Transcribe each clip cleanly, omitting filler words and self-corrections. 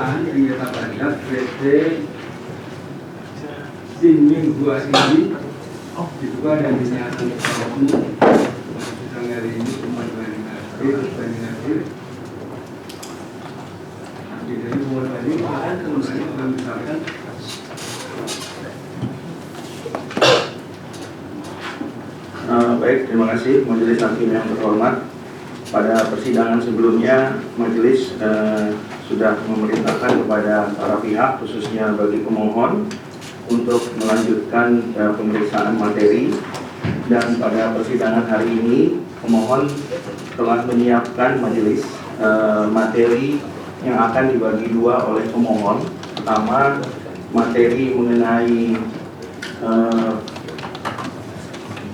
pemeriksaan yang kita terhadap PT Sinming Gua Sini diduga dan dinyatakan pelaku sidang hari ini cuma banding hasil. Jadi mohon banding akan misalkan. Baik, terima kasih Majelis Hakim yang terhormat. Pada persidangan sebelumnya, Majelis sudah memerintahkan kepada para pihak, khususnya bagi pemohon, untuk melanjutkan pemeriksaan materi. Dan pada persidangan hari ini, pemohon telah menyiapkan Majelis materi yang akan dibagi dua oleh pemohon. Pertama, materi mengenai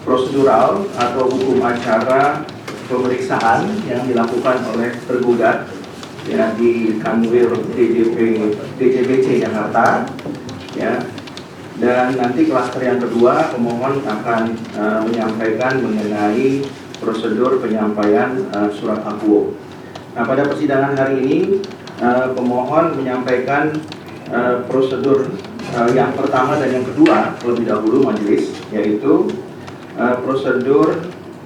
prosedural atau hukum acara pemeriksaan yang dilakukan oleh tergugat ya, di Kanwil DJBC Jakarta ya. Dan nanti klaster yang kedua, pemohon akan menyampaikan mengenai prosedur penyampaian surat akuo. Nah, pada persidangan hari ini pemohon menyampaikan prosedur yang pertama dan yang kedua terlebih dahulu majelis, yaitu prosedur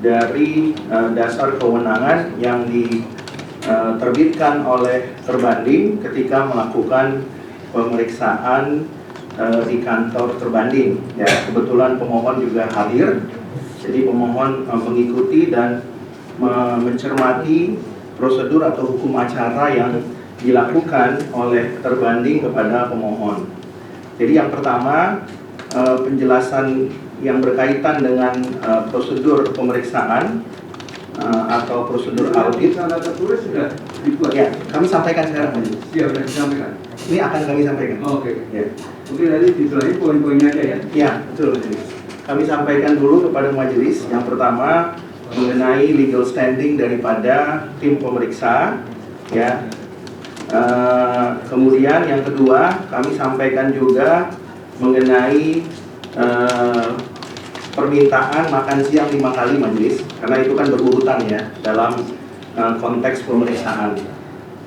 dari dasar kewenangan yang diterbitkan oleh terbanding ketika melakukan pemeriksaan di kantor terbanding. Ya, kebetulan pemohon juga hadir, jadi pemohon mengikuti dan mencermati prosedur atau hukum acara yang dilakukan oleh terbanding kepada pemohon. Jadi yang pertama, penjelasan yang berkaitan dengan prosedur pemeriksaan atau prosedur audit. Tanda tertulis sudah dibuat. Ya, kami sampaikan sekarang. Iya, sudah disampaikan. Ini akan kami sampaikan. Oke. Ya. Mungkin tadi ditulai poin-poinnya aja ya. Ya, betul. Kami sampaikan dulu kepada majelis. Yang pertama mengenai legal standing daripada tim pemeriksa. Ya. Kemudian yang kedua kami sampaikan juga mengenai permintaan makan siang 5 kali majelis, karena itu kan berurutan ya dalam konteks pemeriksaan.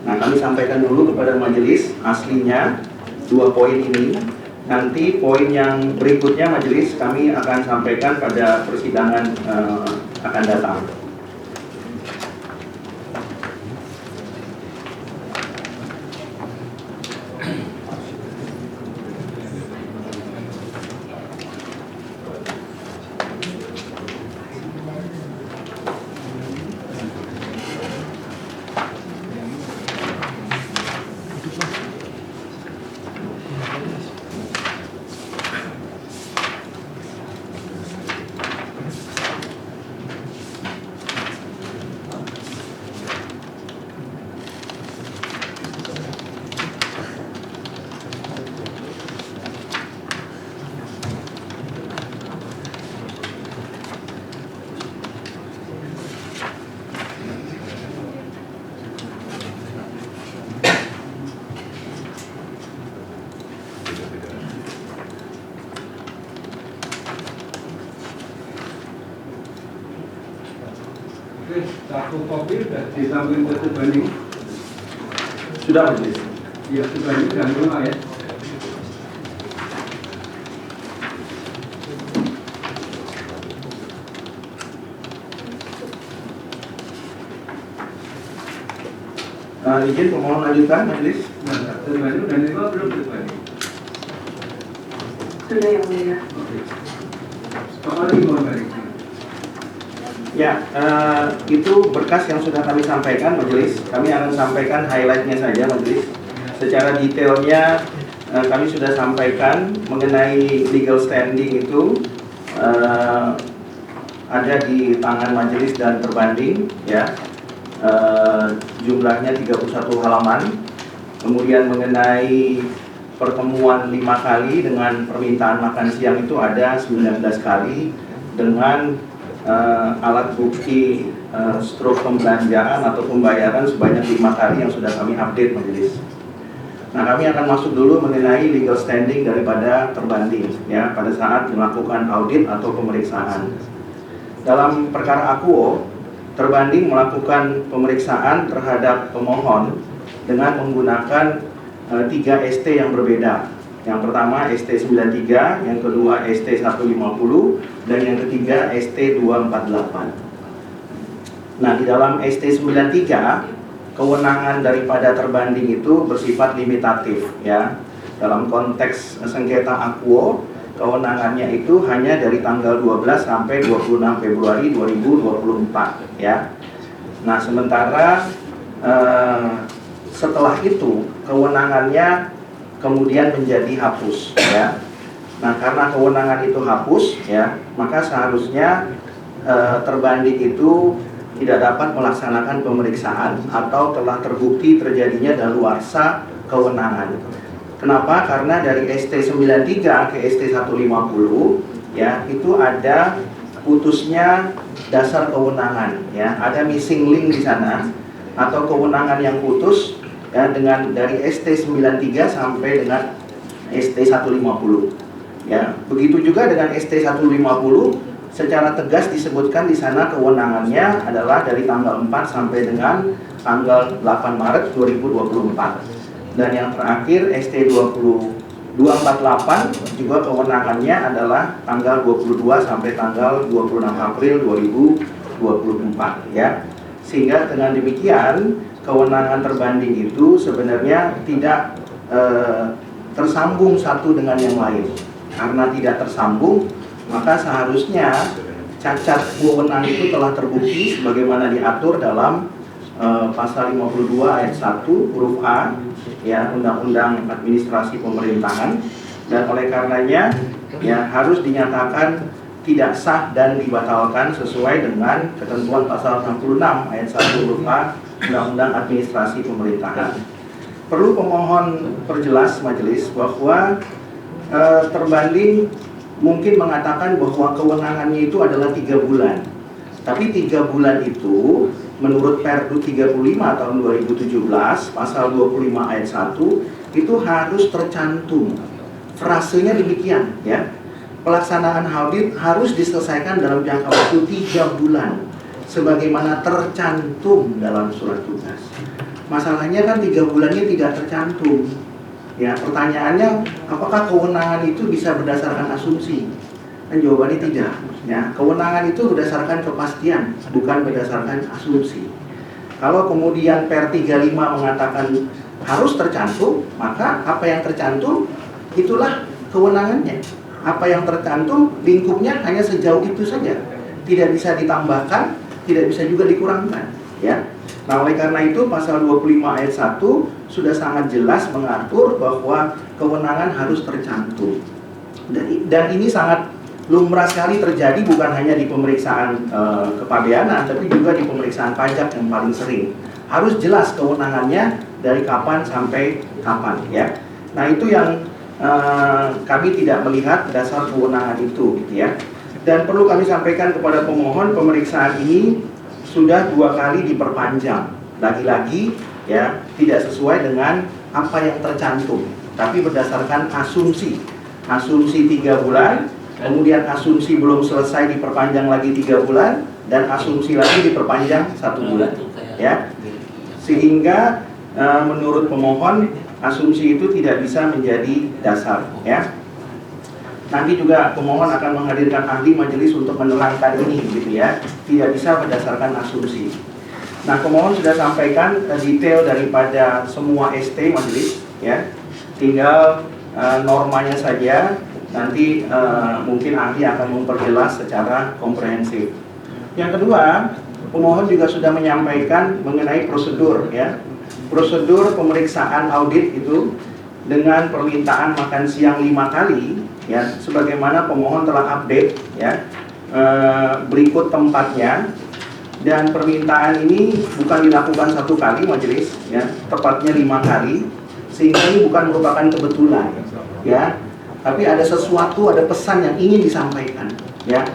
Nah, kami sampaikan dulu kepada majelis aslinya 2 poin ini. Nanti poin yang berikutnya majelis kami akan sampaikan pada persidangan akan datang. Oke, 1 kopi sudah disampaikan ke terbanding. Sudah majelis. Iya, terbanding dan rumah ya. Izin pemohon lanjutkan majelis. Nah, terbanding dan rumah belum terbanding. Sudah yang mulia. Oke. Apa lagi mohon banding? Ya, itu berkas yang sudah kami sampaikan majelis. Kami akan sampaikan highlightnya saja majelis. Secara detailnya kami sudah sampaikan mengenai legal standing itu ada di tangan majelis dan terbanding ya. Jumlahnya 31 halaman. Kemudian mengenai pertemuan 5 kali dengan permintaan makan siang itu ada 19 kali dengan alat bukti struk pembelanjaan atau pembayaran sebanyak 5 kali yang sudah kami update majelis. Nah, kami akan masuk dulu mengenai legal standing daripada terbanding ya pada saat melakukan audit atau pemeriksaan. Dalam perkara akuo, terbanding melakukan pemeriksaan terhadap pemohon dengan menggunakan tiga ST yang berbeda. Yang pertama ST93, yang kedua ST150, dan yang ketiga ST248. Nah, di dalam ST93, kewenangan daripada terbanding itu bersifat limitatif, ya. Dalam konteks sengketa akuo, kewenangannya itu hanya dari tanggal 12 sampai 26 Februari 2024, ya. Nah, sementara setelah itu kewenangannya kemudian menjadi hapus, ya. Nah, karena kewenangan itu hapus, ya, maka seharusnya terbanding itu tidak dapat melaksanakan pemeriksaan atau telah terbukti terjadinya daluarsa kewenangan. Kenapa? Karena dari ST93 ke ST150, ya, itu ada putusnya dasar kewenangan, ya, ada missing link di sana atau kewenangan yang putus, ya, dengan dari ST93 sampai dengan ST150, ya. Begitu juga dengan ST150, secara tegas disebutkan di sana kewenangannya adalah dari tanggal 4 sampai dengan tanggal 8 Maret 2024. Dan yang terakhir ST248 juga kewenangannya adalah tanggal 22 sampai tanggal 26 April 2024, ya. Sehingga dengan demikian kewenangan terbanding itu sebenarnya tidak tersambung satu dengan yang lain. Karena tidak tersambung, maka seharusnya cacat wewenang itu telah terbukti sebagaimana diatur dalam pasal 52 ayat 1 huruf A, ya, Undang-Undang Administrasi Pemerintahan, dan oleh karenanya, ya, harus dinyatakan tidak sah dan dibatalkan sesuai dengan ketentuan pasal 66 ayat 1 huruf A Undang-Undang Administrasi Pemerintahan. Perlu pemohon perjelas majelis bahwa terbanding mungkin mengatakan bahwa kewenangannya itu adalah 3 bulan. Tapi 3 bulan itu menurut Perdu 35 tahun 2017 pasal 25 ayat 1 itu harus tercantum. Frasenya demikian, ya. Pelaksanaan audit harus diselesaikan dalam jangka waktu 3 bulan sebagaimana tercantum dalam surat tugas. Masalahnya kan 3 bulannya tidak tercantum. Ya, pertanyaannya, apakah kewenangan itu bisa berdasarkan asumsi? Dan jawabannya tidak. Ya, kewenangan itu berdasarkan kepastian, bukan berdasarkan asumsi. Kalau kemudian Per 35 mengatakan harus tercantum, maka apa yang tercantum itulah kewenangannya. Apa yang tercantum lingkupnya hanya sejauh itu saja, tidak bisa ditambahkan, tidak bisa juga dikurangkan. Ya. Nah, oleh karena itu pasal 25 ayat 1 sudah sangat jelas mengatur bahwa kewenangan harus tercantum. Dan ini sangat lumrah sekali terjadi bukan hanya di pemeriksaan kepabeanan, tapi juga di pemeriksaan pajak yang paling sering. Harus jelas kewenangannya dari kapan sampai kapan, ya. Nah, itu yang kami tidak melihat dasar kewenangan itu, gitu, ya. Dan perlu kami sampaikan kepada pemohon, pemeriksaan ini sudah 2 kali diperpanjang. Lagi-lagi, ya, tidak sesuai dengan apa yang tercantum, tapi berdasarkan asumsi. Asumsi 3 bulan, kemudian asumsi belum selesai diperpanjang lagi 3 bulan, dan asumsi lagi diperpanjang 1 bulan, ya. Sehingga menurut pemohon asumsi itu tidak bisa menjadi dasar, ya. Nanti juga pemohon akan menghadirkan ahli majelis untuk menerangkan ini, gitu, ya. Tidak bisa berdasarkan asumsi. Nah, pemohon sudah sampaikan detail daripada semua ST majelis, ya. Tinggal normanya saja. Nanti mungkin ahli akan memperjelas secara komprehensif. Yang kedua, pemohon juga sudah menyampaikan mengenai prosedur, ya. Prosedur pemeriksaan audit itu dengan permintaan makan siang 5 kali, ya, sebagaimana pemohon telah update, ya, berikut tempatnya. Dan permintaan ini bukan dilakukan 1 kali majelis, ya, tepatnya 5 kali, sehingga ini bukan merupakan kebetulan, ya, tapi ada sesuatu, ada pesan yang ingin disampaikan, ya.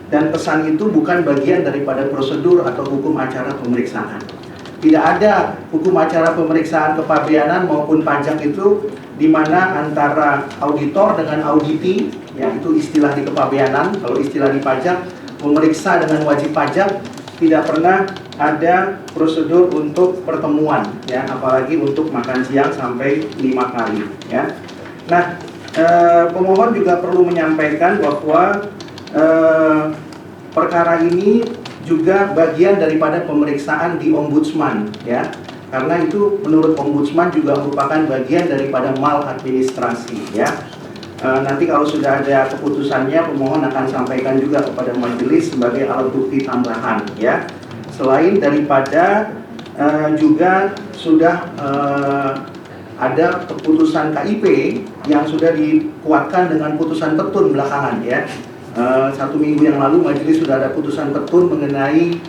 Dan pesan itu bukan bagian daripada prosedur atau hukum acara pemeriksaan. Tidak ada hukum acara pemeriksaan kepabeanan maupun pajak itu di mana antara auditor dengan auditi, ya, itu istilah di kepabeanan. Kalau istilah di pajak, memeriksa dengan wajib pajak tidak pernah ada prosedur untuk pertemuan, ya, apalagi untuk makan siang sampai 5 kali, ya. Nah, pemohon juga perlu menyampaikan bahwa perkara ini juga bagian daripada pemeriksaan di Ombudsman, ya, karena itu menurut Ombudsman juga merupakan bagian daripada maladministrasi, ya. Nanti kalau sudah ada keputusannya, pemohon akan sampaikan juga kepada majelis sebagai alat bukti tambahan, ya. Selain daripada juga sudah ada keputusan KIP yang sudah dikuatkan dengan putusan petun belakangan, ya. 1 minggu yang lalu majelis sudah ada putusan petun mengenai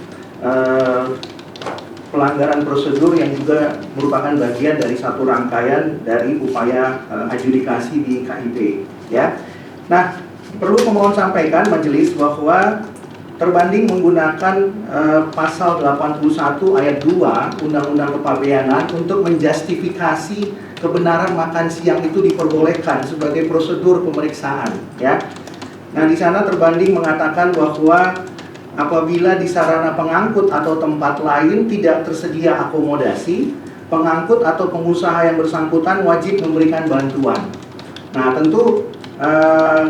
pelanggaran prosedur yang juga merupakan bagian dari satu rangkaian dari upaya adjudikasi di KIP, ya. Nah, perlu pemohon sampaikan majelis bahwa terbanding menggunakan pasal 81 ayat 2 Undang-Undang Kepabeanan untuk menjustifikasi kebenaran makan siang itu diperbolehkan sebagai prosedur pemeriksaan, ya. Nah, di sana terbanding mengatakan bahwa apabila di sarana pengangkut atau tempat lain tidak tersedia akomodasi, pengangkut atau pengusaha yang bersangkutan wajib memberikan bantuan. Nah, tentu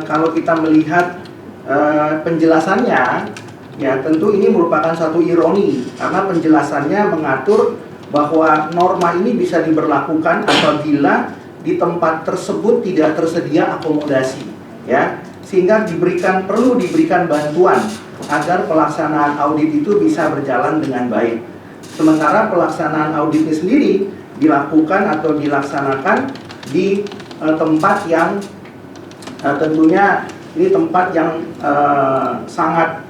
kalau kita melihat penjelasannya, ya, tentu ini merupakan satu ironi karena penjelasannya mengatur bahwa norma ini bisa diberlakukan apabila di tempat tersebut tidak tersedia akomodasi, ya, sehingga perlu diberikan bantuan agar pelaksanaan audit itu bisa berjalan dengan baik. Sementara pelaksanaan auditnya sendiri dilakukan atau dilaksanakan di tempat yang tentunya ini tempat yang sangat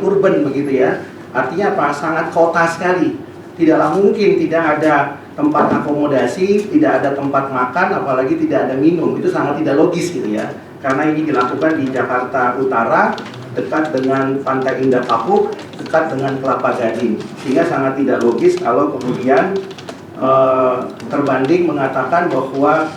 urban begitu, ya. Artinya apa? Sangat kota sekali. Tidaklah mungkin tidak ada tempat akomodasi, tidak ada tempat makan, apalagi tidak ada minum. Itu sangat tidak logis gitu, ya. Karena ini dilakukan di Jakarta Utara, dekat dengan Pantai Indah Kapuk, dekat dengan Kelapa Gading, sehingga sangat tidak logis kalau kemudian terbanding mengatakan bahwa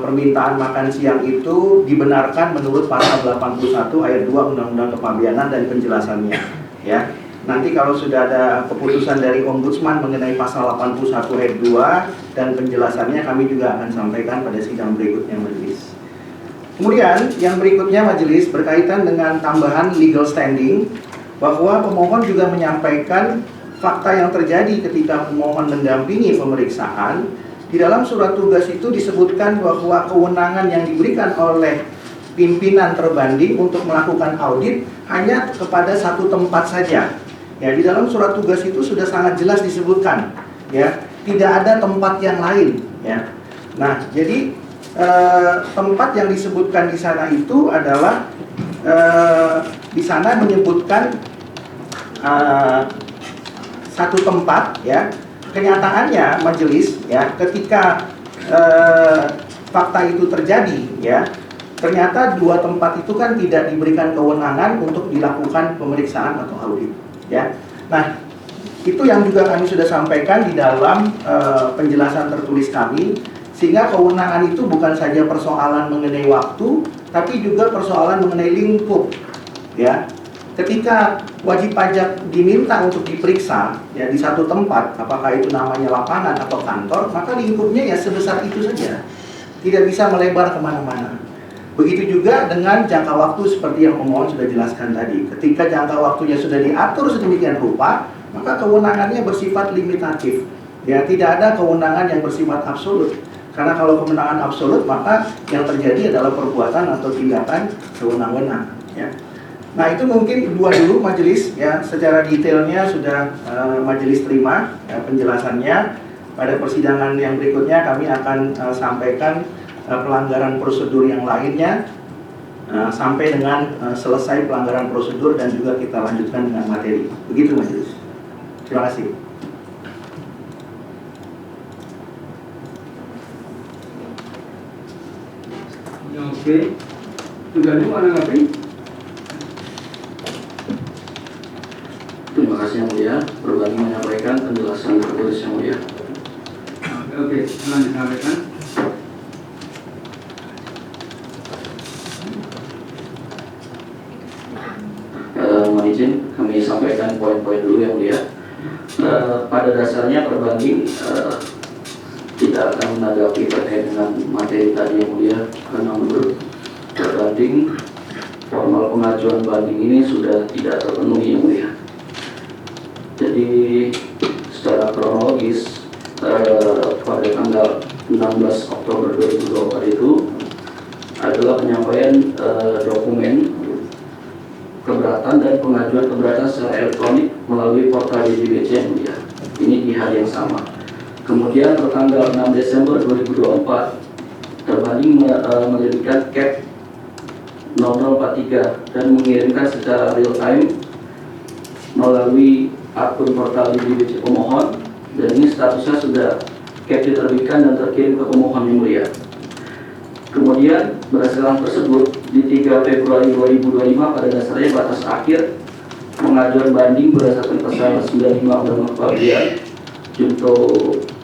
permintaan makan siang itu dibenarkan menurut pasal 81 ayat 2 Undang-Undang Kepabeanan dan penjelasannya, ya. Nanti kalau sudah ada keputusan dari Ombudsman mengenai pasal 81 ayat 2 dan penjelasannya, kami juga akan sampaikan pada sidang berikutnya majelis. Kemudian yang berikutnya majelis berkaitan dengan tambahan legal standing, bahwa pemohon juga menyampaikan fakta yang terjadi ketika pemohon mendampingi pemeriksaan. Di dalam surat tugas itu disebutkan bahwa kewenangan yang diberikan oleh pimpinan terbanding untuk melakukan audit hanya kepada satu tempat saja. Ya, di dalam surat tugas itu sudah sangat jelas disebutkan, ya, tidak ada tempat yang lain, ya. Nah, jadi tempat yang disebutkan di sana itu adalah di sana menyebutkan satu tempat, ya. Kenyataannya majelis, ya, ketika fakta itu terjadi, ya, ternyata 2 tempat itu kan tidak diberikan kewenangan untuk dilakukan pemeriksaan atau audit, ya. Nah, itu yang juga kami sudah sampaikan di dalam penjelasan tertulis kami, sehingga kewenangan itu bukan saja persoalan mengenai waktu, tapi juga persoalan mengenai lingkup, ya. Ketika wajib pajak diminta untuk diperiksa, ya, di satu tempat, apakah itu namanya lapangan atau kantor, maka lingkupnya ya sebesar itu saja, tidak bisa melebar kemana-mana. Begitu juga dengan jangka waktu seperti yang pemohon sudah jelaskan tadi. Ketika jangka waktunya sudah diatur sedemikian rupa, maka kewenangannya bersifat limitatif, ya, tidak ada kewenangan yang bersifat absolut. Karena kalau kewenangan absolut, maka yang terjadi adalah perbuatan atau tindakan sewenang-wenang, ya. Nah, itu mungkin 2 dulu majelis, ya, secara detailnya sudah majelis terima, ya, penjelasannya. Pada persidangan yang berikutnya kami akan sampaikan pelanggaran prosedur yang lainnya sampai dengan selesai pelanggaran prosedur dan juga kita lanjutkan dengan materi. Begitu majelis. Terima kasih. Oke, sudah ada menanggapi? Terima kasih yang mulia, berbagi menyampaikan penjelasan tertulis yang mulia. Oke, silakan disampaikan. izin kami sampaikan poin-poin dulu yang mulia. Pada dasarnya perbanding tidak akan menanggapi terkait dengan materi tadi yang mulia, karena menurut perbanding formal pengajuan banding ini sudah tidak terpenuhi yang mulia. Jadi secara kronologis pada tanggal 16 Oktober 2024 itu adalah penyampaian dokumen keberatan dan pengajuan keberatan secara elektronik melalui portal DJBC yang mulia. Ini di hari yang sama. Kemudian tertanggal 6 Desember 2024 terbanding menerbitkan CAP 0043 dan mengirimkan secara real time melalui akun portal DJBC pemohon, dan ini statusnya sudah CAP diterbitkan dan terkirim ke pemohon yang mulia. Kemudian berdasarkan tersebut di 3 Februari 2025 pada dasarnya batas akhir pengajuan banding berdasarkan pasal 95 Undang-Undang Kepabeanan junto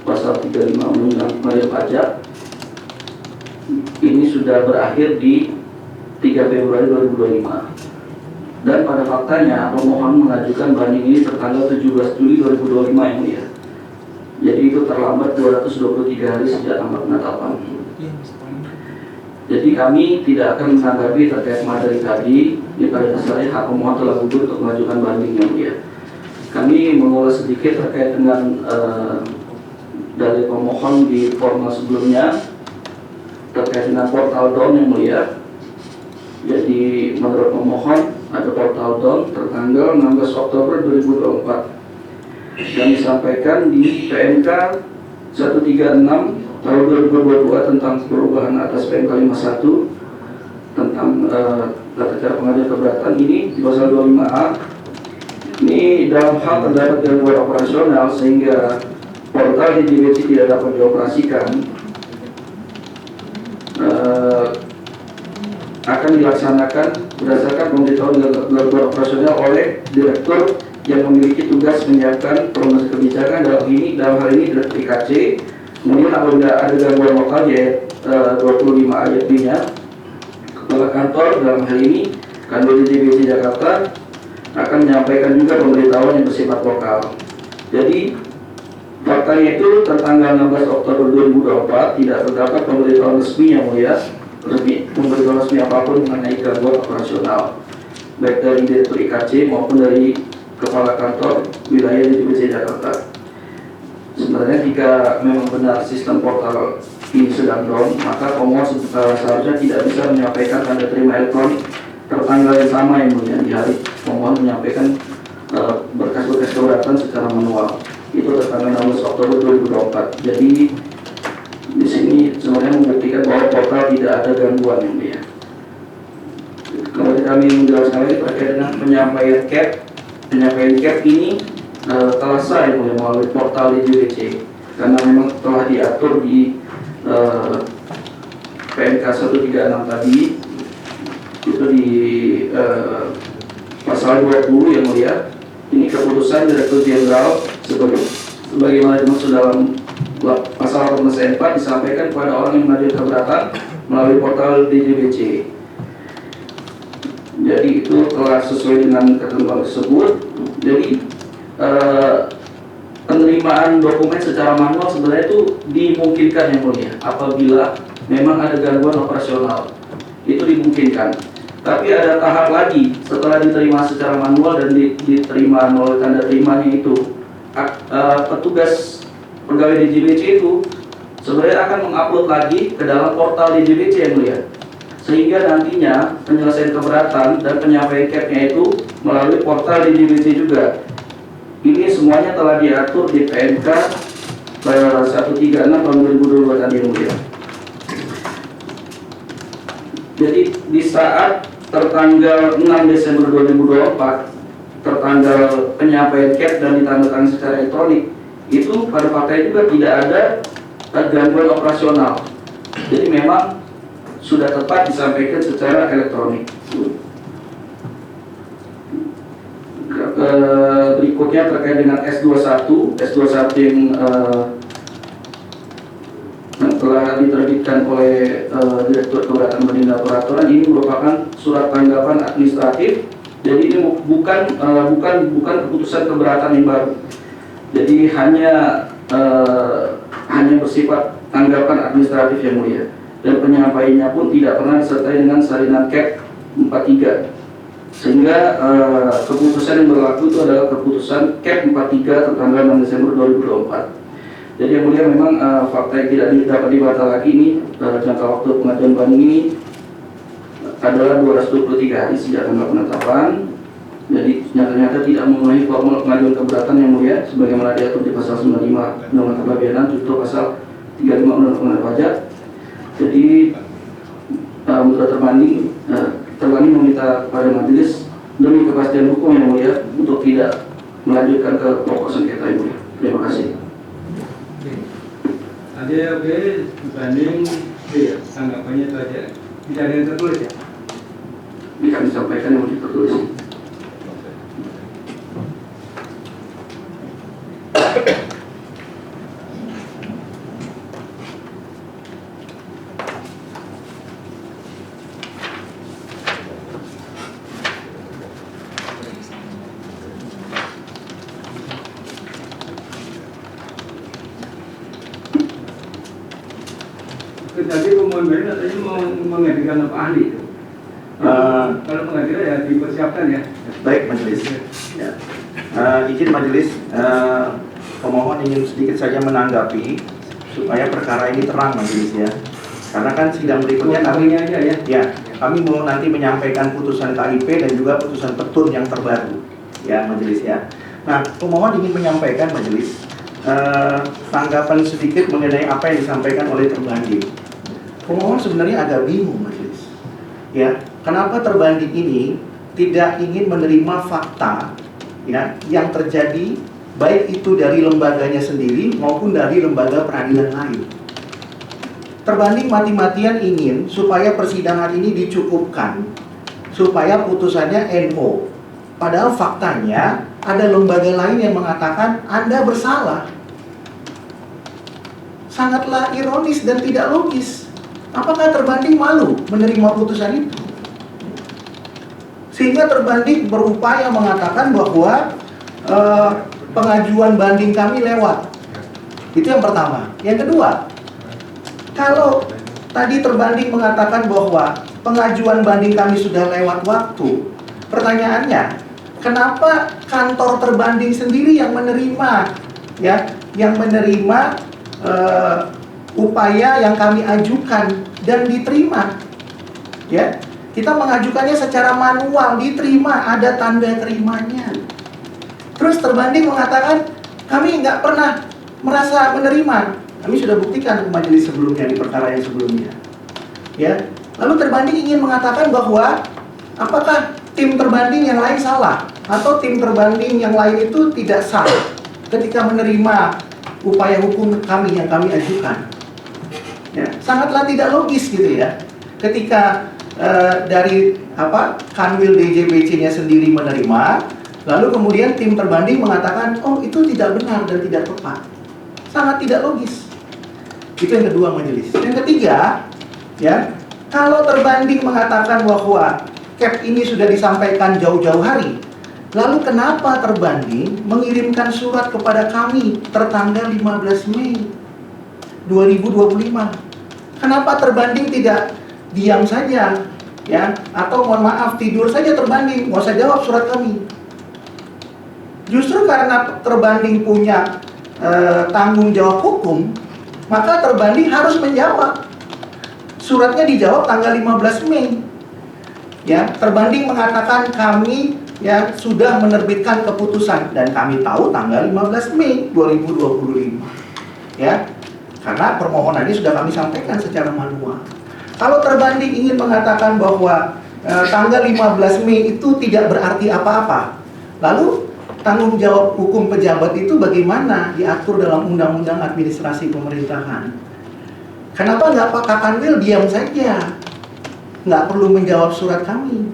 pasal 35 Undang-Undang Pembayaran Pajak ini sudah berakhir di 3 Februari 2025, dan pada faktanya pemohon mengajukan banding ini tertanggal 17 Juli 2025 yang mulia. Jadi itu terlambat 223 hari sejak tanggal penetapan. Jadi kami tidak akan menanggapi terkait materi tadi. Di pada dasarnya hak pemohon telah gugur untuk mengajukan banding yang mulia. Kami mengulas sedikit terkait dengan dari pemohon di formal sebelumnya terkait dengan portal down yang mulia. Jadi menurut pemohon ada portal down tertanggal 16 Oktober 2024 yang disampaikan di PMK 136 tahun 2022 tentang perubahan atas PMK 51 tentang tata cara pengajuan keberatan. Ini di pasal 25A ini dalam hal terdapat gangguan operasional sehingga portal DJBC tidak dapat dioperasikan, akan dilaksanakan berdasarkan pemberitahuan gangguan operasional oleh direktur yang memiliki tugas menyiapkan promosi kebijakan dalam hal ini Direktur IKC. Kemudian apabila ada gangguan lokal yaitu 25 ayat B-nya, kepala kantor dalam hal ini Kanwil DJBC Jakarta akan menyampaikan juga pemberitahuan yang bersifat lokal. Jadi faktanya itu tertanggal 16 Oktober 2024 tidak terdapat pemberitahuan resmi yang mulia, pemberitahuan resmi apapun mengenai gangguan operasional baik dari Direktur IKC maupun dari kepala kantor wilayah DJBC Jakarta. Sebenarnya jika memang benar sistem portal ini sedang down, maka pemohon seharusnya tidak bisa menyampaikan tanda terima elektronik tertanggal yang sama yang mulia di hari pemohon menyampaikan berkas-berkas keberatan secara manual. Itu tertanggal 16 Oktober 2024. Jadi di sini sebenarnya membuktikan bahwa portal tidak ada gangguan yang mulia. Kemudian kami menjelaskan lagi terkait dengan penyampaian CAP. Penyampaian CAP ini telah sah melalui portal DJBC karena memang telah diatur di PMK 136 tadi, itu di pasal 20 yang mulia. Ini keputusan Direktur Jenderal sebagaimana dimaksud dalam pasal 18 4 disampaikan kepada orang yang mengajukan keberatan melalui portal DJBC. Jadi itu telah sesuai dengan ketentuan tersebut. Jadi penerimaan dokumen secara manual sebenarnya itu dimungkinkan yang mulia apabila memang ada gangguan operasional, itu dimungkinkan. Tapi ada tahap lagi setelah diterima secara manual dan diterima melalui tanda terimanya itu, petugas pegawai DJBC itu sebenarnya akan mengupload lagi ke dalam portal DJBC yang mulia, sehingga nantinya penyelesaian keberatan dan penyampaian CAP-nya itu melalui portal DJBC juga. Ini semuanya telah diatur di PMK 136 tahun 2022 tadi yang mulia. Jadi di saat tertanggal 6 Desember 2024 tertanggal penyampaian CAP dan ditandatangani secara elektronik, itu pada faktanya juga tidak ada gangguan operasional. Jadi memang sudah tepat disampaikan secara elektronik. Berikutnya terkait dengan S21 yang telah diterbitkan oleh Direktur Keberatan Banding dan Peraturan. Ini merupakan surat tanggapan administratif Jadi ini bukan keputusan keberatan yang baru. Jadi hanya bersifat tanggapan administratif yang mulia, dan penyampaiannya pun tidak pernah disertai dengan salinan CAP 43, sehingga keputusan yang berlaku itu adalah keputusan CAP 43 tanggal 6 Desember 2024. Jadi yang mulia memang fakta yang tidak dapat dibantah lagi ini, jangka waktu pengajuan banding ini adalah 223 hari sejak tanggal penetapan. Jadi ternyata tidak memenuhi formal pengajuan keberatan yang mulia sebagaimana diatur di pasal 95 Undang-Undang Kepabeanan, justru pasal 35 Undang-Undang Pajak. Jadi menurut terbanding meminta kepada majelis demi kepastian hukum yang mulia untuk tidak melanjutkan ke pokok sengketa yang mulia. Terima kasih. Ada banding tanggapannya itu aja. Tidak ada yang tertulis ya? Ini kami sampaikan yang mulia tertulis. Tadi pemohon banding katanya mau menghadirkan ahli. Kalau pengadilan ya dipersiapkan ya. Baik majelis. Ya. Izin majelis, pemohon ingin sedikit saja menanggapi supaya perkara ini terang majelis ya. Karena kan sidang berikutnya kami aja ya. Ya, kami mau nanti menyampaikan putusan KIP dan juga putusan petun yang terbaru ya majelis ya. Nah, pemohon ingin menyampaikan majelis tanggapan sedikit mengenai apa yang disampaikan oleh terbanding. Pemohon sebenarnya agak bingung majelis. Ya, kenapa terbanding ini tidak ingin menerima fakta ya yang terjadi baik itu dari lembaganya sendiri maupun dari lembaga peradilan lain. Terbanding mati-matian ingin supaya persidangan ini dicukupkan, supaya putusannya NO. Padahal faktanya ada lembaga lain yang mengatakan Anda bersalah. Sangatlah ironis dan tidak logis. Apakah terbanding malu menerima putusan itu? Sehingga terbanding berupaya mengatakan bahwa pengajuan banding kami lewat. Itu yang pertama. Yang kedua, kalau tadi terbanding mengatakan bahwa pengajuan banding kami sudah lewat waktu, pertanyaannya, kenapa kantor terbanding sendiri yang menerima, ya, yang menerima upaya yang kami ajukan dan diterima, ya? Kita mengajukannya secara manual, diterima, ada tanda terimanya. Terus terbanding mengatakan kami nggak pernah merasa menerima. Kami sudah buktikan ke majelis sebelumnya di perkara yang sebelumnya. Ya, lalu terbanding ingin mengatakan bahwa apakah tim terbanding yang lain salah atau tim terbanding yang lain itu tidak sah ketika menerima upaya hukum kami yang kami ajukan. Ya, sangatlah tidak logis gitu ya. Ketika dari Kanwil DJBC-nya sendiri menerima, lalu kemudian tim terbanding mengatakan, oh itu tidak benar dan tidak tepat. Sangat tidak logis. Itu yang kedua majelis. Yang ketiga, ya, kalau terbanding mengatakan bahwa CAP ini sudah disampaikan jauh-jauh hari, lalu kenapa terbanding mengirimkan surat kepada kami tertanggal 15 Mei 2025? Kenapa terbanding tidak diam saja, ya, atau mohon maaf tidur saja terbanding, nggak usah jawab surat kami? Justru karena terbanding punya tanggung jawab hukum, maka terbanding harus menjawab. Suratnya dijawab tanggal 15 Mei. Ya, terbanding mengatakan kami ya sudah menerbitkan keputusan dan kami tahu tanggal 15 Mei 2025. Ya. Karena permohonannya sudah kami sampaikan secara manual. Kalau terbanding ingin mengatakan bahwa tanggal 15 Mei itu tidak berarti apa-apa, lalu tanggung jawab hukum pejabat itu bagaimana diatur dalam Undang-Undang Administrasi Pemerintahan? Kenapa nggak Pak Kanwil diam saja, nggak perlu menjawab surat kami?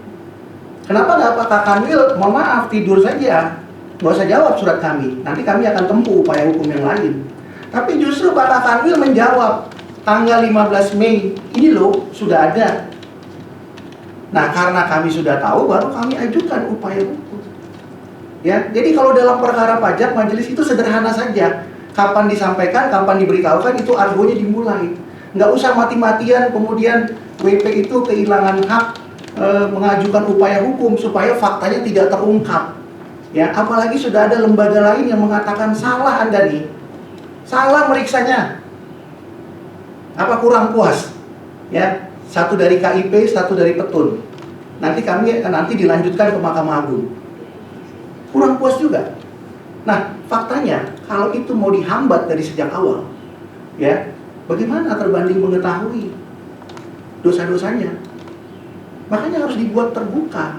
Kenapa nggak Pak Kanwil, mohon maaf tidur saja, nggak usah jawab surat kami, nanti kami akan tempuh upaya hukum yang lain? Tapi justru Pak Kanwil menjawab tanggal 15 Mei, ini loh sudah ada. Nah, karena kami sudah tahu, baru kami ajukan upaya hukum. Ya, jadi kalau dalam perkara pajak, majelis itu sederhana saja. Kapan disampaikan, kapan diberitahukan, itu argonya dimulai. Nggak usah mati-matian, kemudian WP itu kehilangan hak mengajukan upaya hukum supaya faktanya tidak terungkap. Ya, apalagi sudah ada lembaga lain yang mengatakan salah Anda nih, salah meriksanya. Apa kurang puas? Ya, satu dari KIP, satu dari Petun. Nanti dilanjutkan ke Mahkamah Agung. Kurang puas juga. Nah, faktanya kalau itu mau dihambat dari sejak awal, ya, bagaimana terbanding mengetahui dosa-dosanya? Makanya harus dibuat terbuka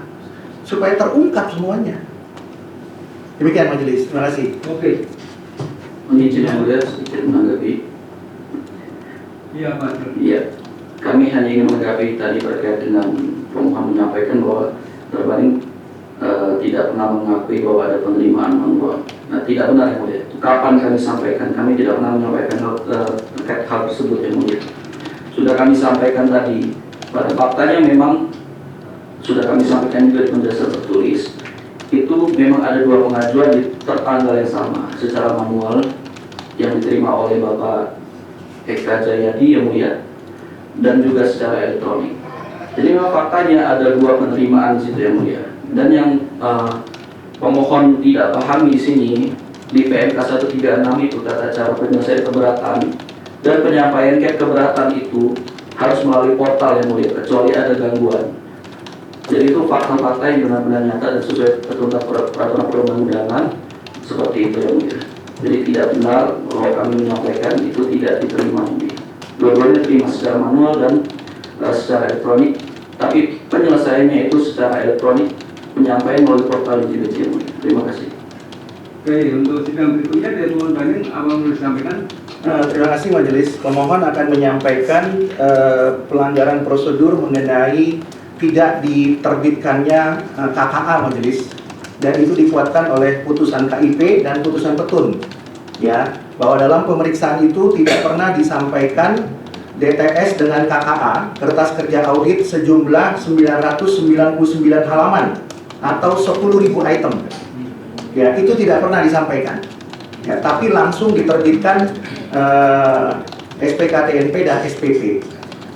supaya terungkap semuanya. Demikian majelis. Terima kasih. Oke. Izin yang mulia sedikit menanggapi. Iya Pak. Iya, kami hanya ingin menanggapi tadi terkait dengan pemohon menyampaikan bahwa terbanding tidak pernah mengakui bahwa ada penerimaan uang uang. Nah, tidak benar yang mulia. Kapan kami sampaikan? Kami tidak pernah menyampaikan terkait hal tersebut yang mulia. Sudah kami sampaikan tadi. Pada faktanya memang sudah kami sampaikan juga di penjelasan tertulis. Itu memang ada dua pengajuan di tertanggal yang sama secara manual yang diterima oleh Bapak Eka Jayadi yang mulia, dan juga secara elektronik. Jadi memang faktanya ada dua penerimaan di situ yang mulia. Dan yang pemohon tidak pahami di sini di PMK 136 itu tata cara penyelesaian keberatan dan penyampaian keberatan itu harus melalui portal yang mulia kecuali ada gangguan. Jadi itu fakta-fakta yang benar-benar nyata dan sesuai ketentuan peraturan perundang-undangan seperti itu yang mulia. Jadi tidak benar bahwa kami menyampaikan itu tidak diterima mulia. Dua-duanya terima secara manual dan secara elektronik, tapi penyelesaiannya itu secara elektronik, penyampaian melalui portal IJBJ yang mulia. Terima kasih. Oke, untuk sidang berikutnya dari mohon banding apa yang perlu disampaikan? Terima kasih majelis. Pemohon akan menyampaikan pelanggaran prosedur mengenai tidak diterbitkannya KKA majelis, dan itu dikuatkan oleh putusan KIP dan putusan Petun, ya, bahwa dalam pemeriksaan itu tidak pernah disampaikan DTS dengan KKA, kertas kerja audit sejumlah 999 halaman atau 10.000 item. Ya, itu tidak pernah disampaikan. Ya, tapi langsung diterbitkan SPKTNP dan SPP.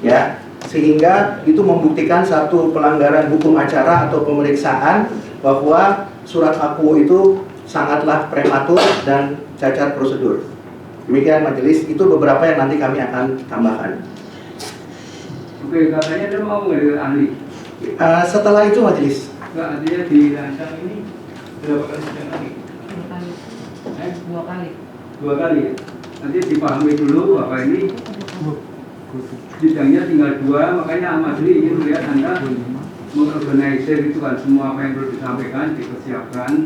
Ya, sehingga itu membuktikan satu pelanggaran hukum acara atau pemeriksaan bahwa surat akuo itu sangatlah prematur dan cacat prosedur. Demikian majelis, itu beberapa yang nanti kami akan tambahkan. Oke, katanya dia mau nggak dengan ahli? Setelah itu majelis. Enggak, artinya di rancang ini berapa kali sidang ahli? 2 kali. 2 kali ya? Nanti dipahami dulu bahwa ini sidangnya tinggal 2, makanya majelis ingin melihat Anda mengorganisir itu kan semua apa yang perlu disampaikan, dipersiapkan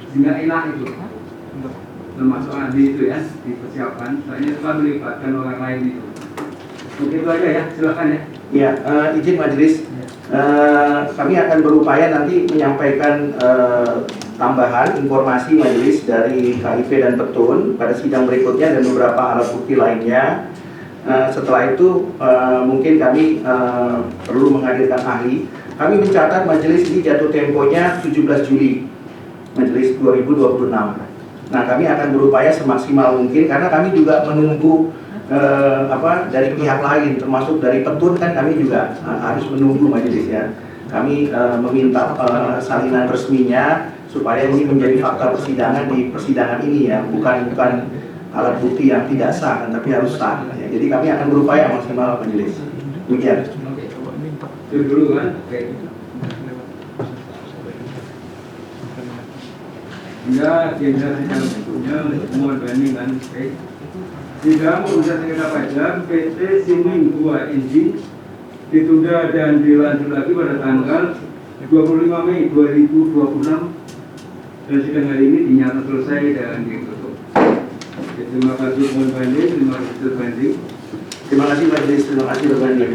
sehingga enak itu, termasuk ahli itu ya, dipersiapkan, soalnya telah melibatkan orang lain itu. Oke, itu aja ya, silakan ya. Ya, izin majelis, kami akan berupaya nanti menyampaikan tambahan informasi majelis dari KIP dan Petun pada sidang berikutnya dan beberapa alat bukti lainnya. Setelah itu mungkin kami perlu menghadirkan ahli. Kami mencatat majelis ini jatuh temponya 17 Juli majelis 2026. Nah, kami akan berupaya semaksimal mungkin karena kami juga menunggu dari pihak lain, termasuk dari Petun kan kami juga harus menunggu majelis ya. Kami meminta salinan resminya supaya ini menjadi fakta persidangan di persidangan ini ya, bukan alat bukti yang tidak sah, tapi harus sah. Ya. Jadi kami akan berupaya maksimal majelis. Demikian. Itu dulu kan. Oke. Ya, agenda sidang berikutnya mohon banding kan. Oke. Sidang urusan sengketa pajak PT Siming 2 Engine ditunda dan dilanjut lagi pada tanggal 25 Mei 2026 dan sidang hari ini dinyatakan selesai dan ditutup. Terima kasih mohon banding, terima kasih berbanding. Terima kasih majelis, terima kasih berbanding.